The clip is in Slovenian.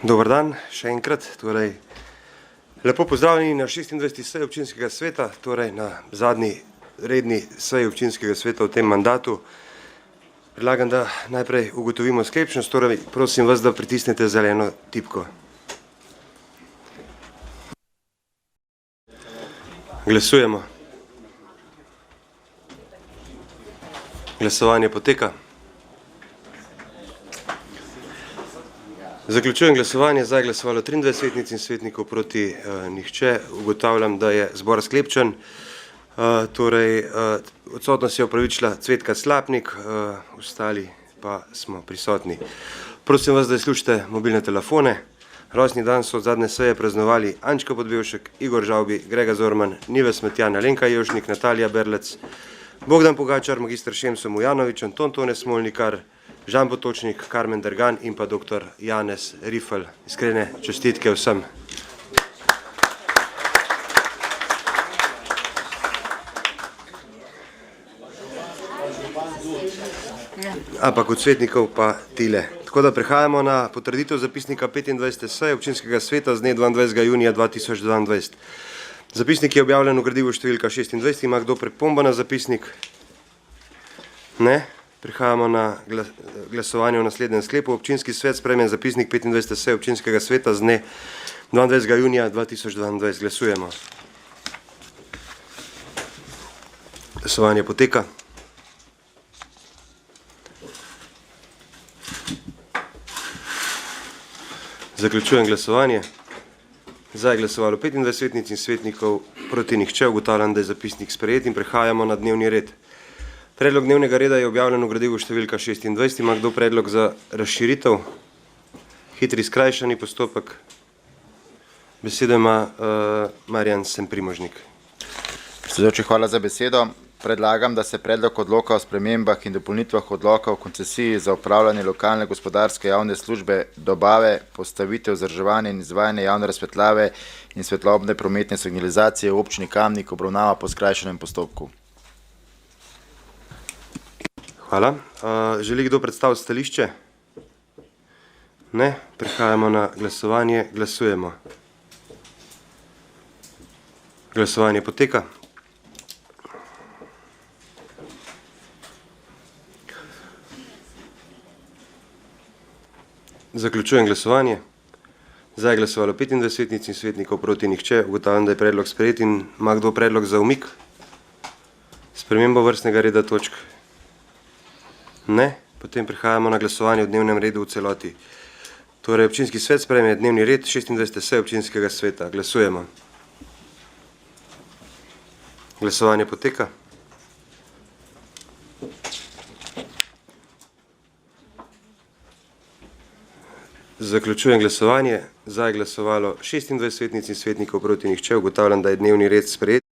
Dober dan, še enkrat. Lepo pozdravljeni na 26. seji občinskega sveta, torej na zadnji redni seji občinskega sveta v tem mandatu. Predlagam, da najprej ugotovimo sklepčnost, torej prosim vas, da pritisnete zeleno tipko. Glasujemo. Glasovanje poteka. Zaključujem glasovanje. Za je glasovalo 23 svetnic in svetnikov, proti nihče. Ugotavljam, da je zbor sklepčen. Odsotnost je opravičila Cvetka Slapnik, ostali pa smo prisotni. Prosim vas, da izključite mobilne telefone. Rojstni dan so od zadnje seje praznovali Ančka Podbevšek, Igor Žavbi, Grega Zorman, Nives Smetjan, Alenka Jevšnik, Natalija Berlec, Bogdan Pogačar, magister Šemso Mujanovič, Anton Tone Smolnikar, Žan Potočnik, Karmen Dergan in pa dr. Janez Rifel. Iskrene čestitke vsem. Ampak od svetnikov pa tile. Tako da prehajamo na potrditev zapisnika 25. seje občinskega sveta z dne 22. junija 2022. Zapisnik je objavljen v gradivu številka 26. Ima kdo pripombo na zapisnik? Ne. Prihajamo na glasovanje v naslednjem sklepu. Občinski svet sprejme zapisnik 25. seje občinskega sveta z dne 22. junija 2022. Glasujemo. Glasovanje poteka. Zaključujem glasovanje. Za je glasovalo 25 svetnic in svetnikov, proti nihče. Ugotavljam, da je zapisnik sprejet in prehajamo na dnevni red. Predlog dnevnega reda je objavljen v gradivu številka 26. Ima kdo predlog za razširitev? Hitri skrajšani postopek. Besedo ima Marjan Semprimožnik. Predsedujoči, hvala za besedo. Predlagam, da se predlog odloka o spremembah in dopolnitvah odloka o koncesiji za upravljanje lokalne gospodarske javne službe, dobave, postavitev, vzdrževanje in izvajanje javne razsvetljave in svetlobne prometne signalizacije v občini Kamnik obravnava po skrajšanem postopku. Hvala. Želi kdo predstaviti stališče? Ne. Prehajamo na glasovanje. Glasujemo. Glasovanje poteka. Zaključujem glasovanje. Za je glasovalo 25 svetnic in svetnikov, proti nihče. Ugotavljam, da je predlog sprejet in ima kdo predlog za umik? Spremembo vrstnega reda točk? Ne. Potem prehajamo na glasovanje v dnevnem redu v celoti. Torej, občinski svet sprejme dnevni red 26. seje občinskega sveta. Glasujemo. Glasovanje poteka. Zaključujem glasovanje. Za je glasovalo 26 svetnic in svetnikov, proti nihče. Ugotavljam, da je dnevni red sprejet.